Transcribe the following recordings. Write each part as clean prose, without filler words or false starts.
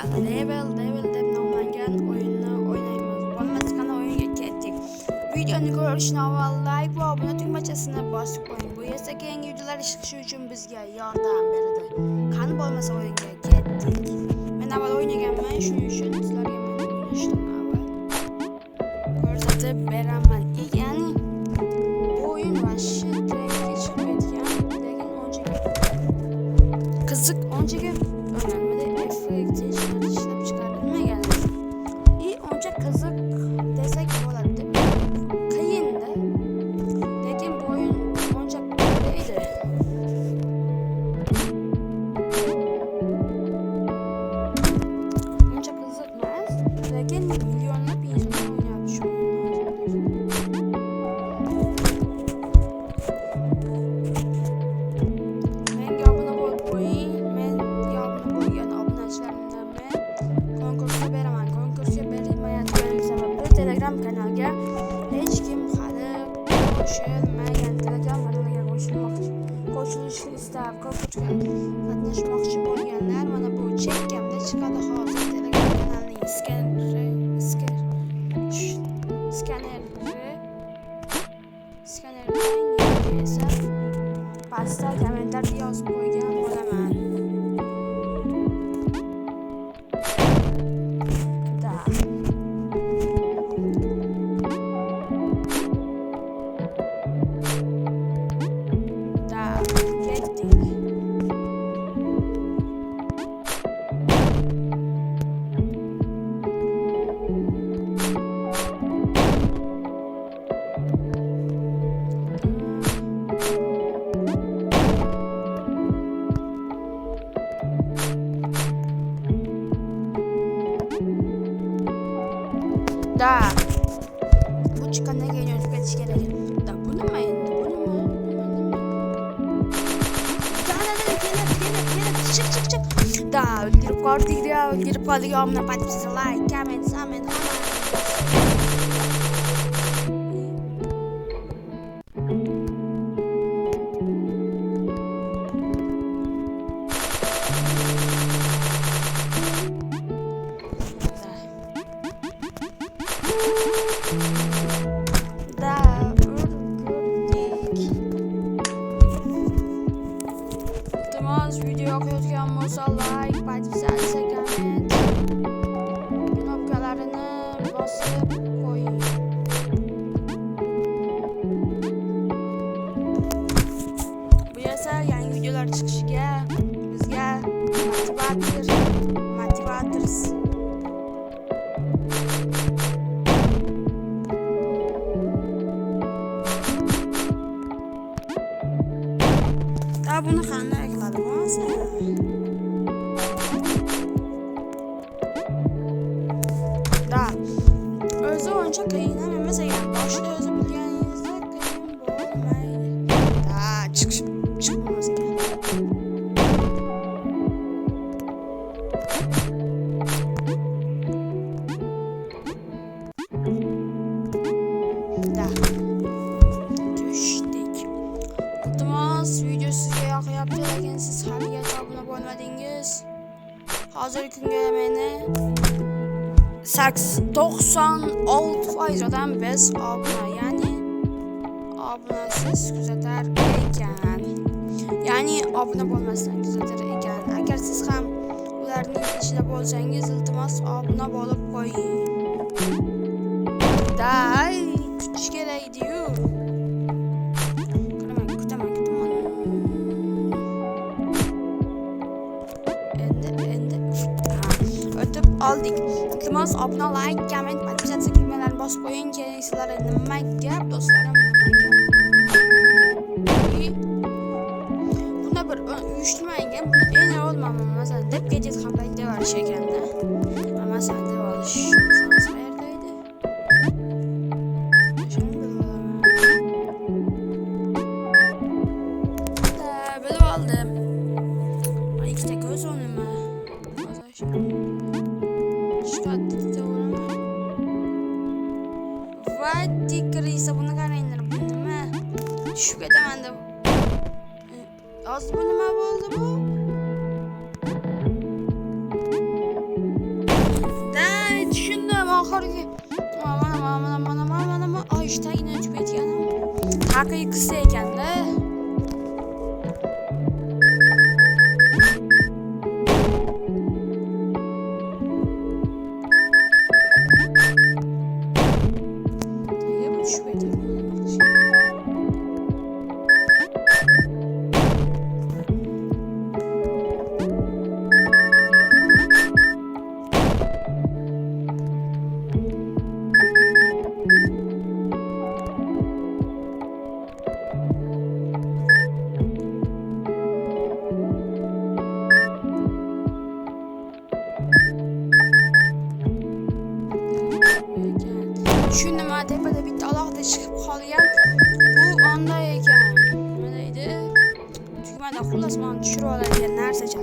Level deb nomlangan o'yinni o'ynaymiz. Bo'lmasqani o'yinga ketdik. Videoni ko'rishni avval like va obuna tugmachasini bosib qo'ying. Bu esa keyingi videolar chiqishi uchun bizga yordam beradi. Qani bo'lmasa o'yinga ketdik. Men avval o'ynaganman, shuning uchun sizlarga men o'ynashni avval ko'rsatib beraman. Ya'ni o'yin vashshi trendga chiqib ketgan, lekin unchaga qiziq, unchaga o'ynalmadi. Effekti ishlab chiqarilmagan. Uncha qiziq desak bo'ladi. Qiyin-da. Lekin bu o'yin uncha qiyin edi. Uncha qiziq emas, lekin millionlab insonlar o'ynayapti shu o'yinni. Menga obuna bo'lib qo'ying. Menga obuna bo'lgan obunachilarimdan men konkursga beraman. Konkursga berilmayotganim sababi Telegram kanalga hech kim hali qo'shilmagan. Telegram kanaliga qo'shilishni istab konkursga qatnashmoqchi bo'lganlar mana bu chekkamda chiqadi hozir. Telegram kanalining skanerning esa pastda kommentarda yozib qo'ygan bo'laman. Bu chiqqandan keyin yozib ketish kerak. Bu nima endi? Bu nima? Kelib. O'ldirib qoldik. Omna patisi, like, comment, comment. Video yoqayotgan bo'lsa like, podpisatsiya, komment, knopkalarini bosib qo'ying. Bu esa yangi videolar chiqishiga bizga motivator. Buni qanday qiladi bo'lsa? O'zi uncha qiyin emas ekan. Boshida o'zi bilganingizda qiyin bo'lmaydi. Chiqmas ekan. Video sizga yoqyapti, lekin siz haligacha obuna bo'lmadingiz. Hozirgi kunga meni 96% odam biz obuna, ya'ni obunasiz kuzatar ekan. Ya'ni obuna bo'lmasdan kuzatar ekan. Agar siz ham ularning ichida bo'lsangiz, iltimos obuna bo'lib qo'ying. Kutish kerak edi-yu. Oldik. Iltimos obuna, like, comment, podpisatsiya tugmalarini bosib qo'ying. Keling sizlarga nima gap do'stlarim, bunda bir uyushtirmagan, endi olmaman masalan deb gadjet ham payt devarish ekanda. Masalan deb olish qayerda edi? Bilib oldim. Ikkita ko'z o'nimi? Kirisa buni qaranglar, bu nima? Tushib ketaman deb. Hozir bu nima bo'ldi bu? Aman ay işte yine tüp etganım. Takıyı kısa ekan da. Tushundim, tepada bitta alohida chiqib qolgan. Bu onda ekan. Nima deydi? Tugmada xullas men tushirib oladigan narsacha.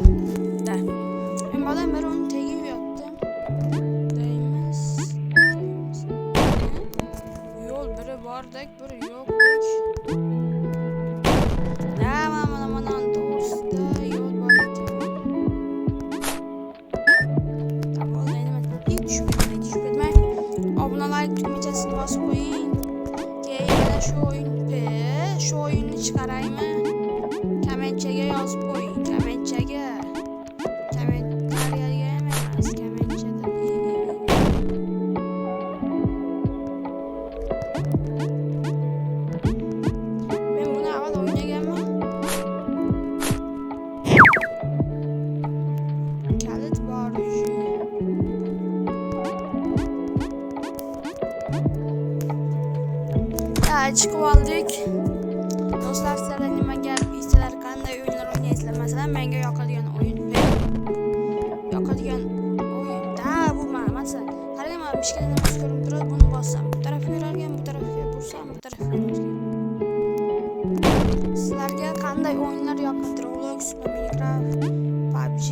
Da. Men bolam bir uni tegib yotdim. Deymiz. Yo'l biri bordek, biri yo'qdek. Mana to'g'risida yo'l bor ekan. Tamam, nima? Tushib ketmay. Abone like tugmachasini bosib qo'ying. Keyin yana shu o'yinni chiqaraymi? Kommentchaga yozib qo'ying. Kommentchaga. Kommentariyaga emas, kommentchada. Men buni avval o'ynaganman. Kalit bor uji. Chiqib oldik. Do'stlar, sizlar nima gap, sizlar qanday o'yinlar o'ynaysizlar? Masalan, menga yoqadigan o'yin da bu masalan, qarang, men mishkada nima ko'rib turadi, buni bossam, bu tarafga yurarkan, bu tarafga bursam, bu tarafga yurarkan. Sizlarga qanday o'yinlar yoqadi? Roblox, Minecraft, PUBG,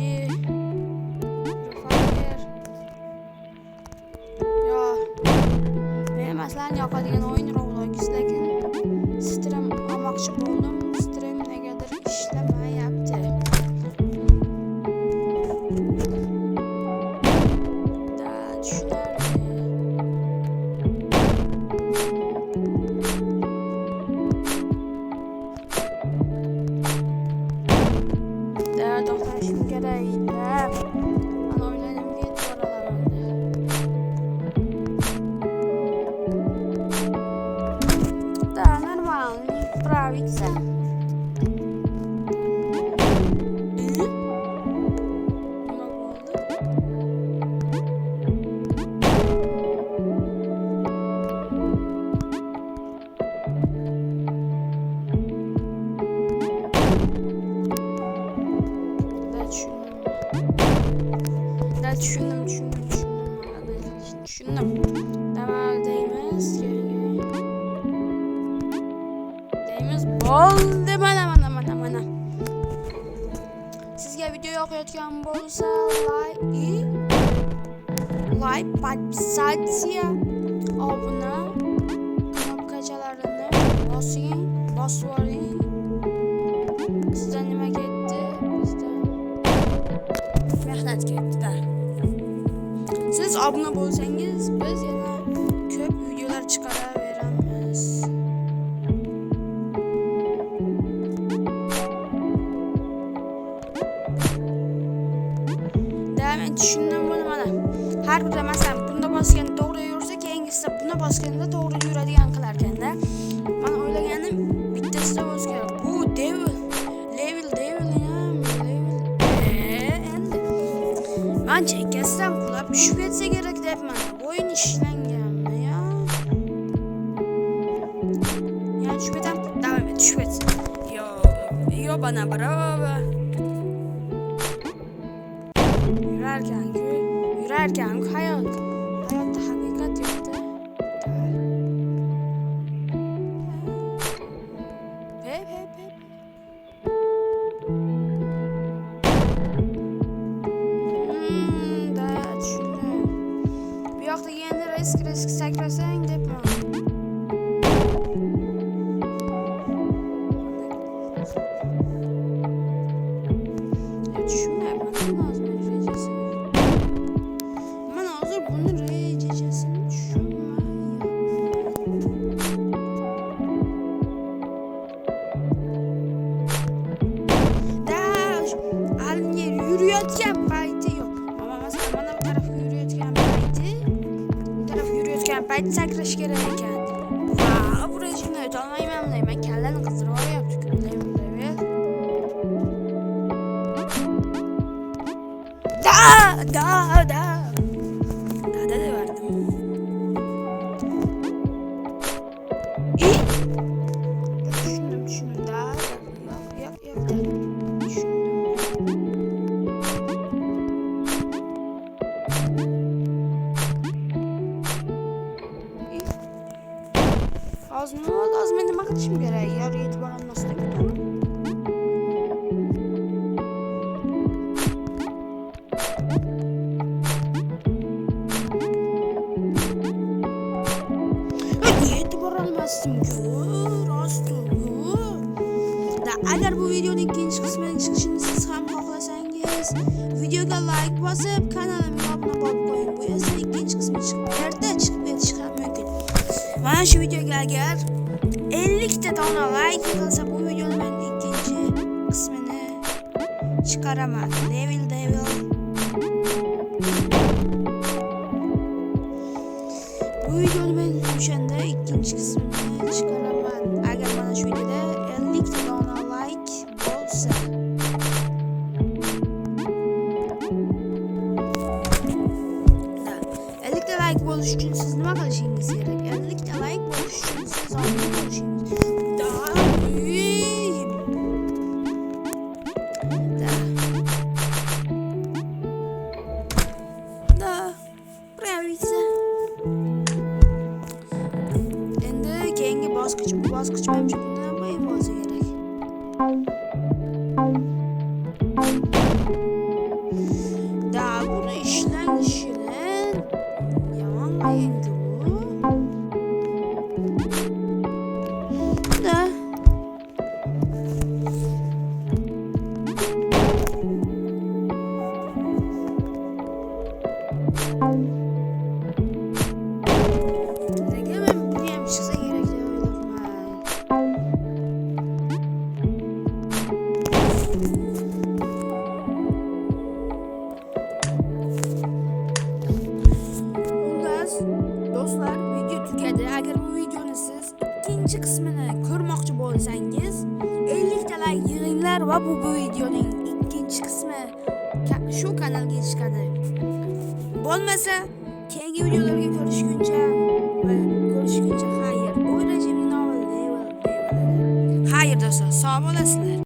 yo, men masalan yoqadigan o'yin Roblox, lekin stream olmoqchi bo'ldim. Stream negadir ishlamayapti. Da tushunarli. Da to'xtashim kerak. Men o'yladim ketib olaman. Да, нормально, справится. Да, tushundim. Tamam, deymiz. Oldu mana. Sizga video yoqayotgan bo'lsa, like, podpisatsiya, obuna, knopkachalarini bosib oling. Sizdan nima ketdi? Bizdan mehnat ketdi-da. Siz obuna bo'lsangiz, biz yana ko'p videolar chiqaraveramiz. Men tushundim buni mana. Har bir masalan bunda bosganda to'g'ri yursa, keyingisida buni bosganda to'g'ri yuradigan qilar ekanda. Men o'ylaganim bittasida o'zgar. Bu level. Endi men chekkasidan qulab tushib ketsa kerak debman. O'yin ishlanganmi yo? Ya tushib ketam. Davom et, tushib ketsin. Yo bana bravo. Yürerken hayatta hakikat yoktu. Hep. Da düşündüm. Bir yoqda yeni risk sakrasang debman. Tushunmayapman. Buni rejasini Tepaga sakrash kerak ekan. Bu rejimni o'tolmayman deyman. Kallani qizdirib olyapti. Da deverdim. Düşündüm da. Yok. Az mı nima qilishim kerak? Yor e'tibor olmaslik. E'tibor olmasdim-ku, rost-ku. Agar bu videoning ikkinchi qismining chiqishini siz ham xohlasangiz, videoga like bosib, kanalimga obuna bo'lib qo'ying. Bu esa ikkinchi qismi erta chiqib ketishi ham mumkin. Mana shu videoga agar 50 ta dona like yig'ilsa, bu videoni men ikkinchi qismini chiqaraman. Devil. Bu videoni men o'shanda ikkinchi qismini chiqaraman. Agar mana shu videoda 50 ta dona like bo'lsa. 50 ta like bo'lish uchun siz nima qilishingiz kerak? 50 ta like bo'lish uchun siz obuna bo'lishingiz keyingi bosqich menimcha bundan bo'yin bo'lsa kerak. Buni ishlanishini yomon qiyin-ku. Do'stlar, video tugadi. Agar bu videoni siz ikkinchi qismini ko'rmoqchi bo'lsangiz, 50 ta like yig'inglar va bu videoning ikkinchi qismi shu kanalga chiqadi. Bo'lmasa, keyingi videolarga ko'rishguncha xayr. Bu rejimning nomi Xayr do'stlar, sog' bo'lasizlar.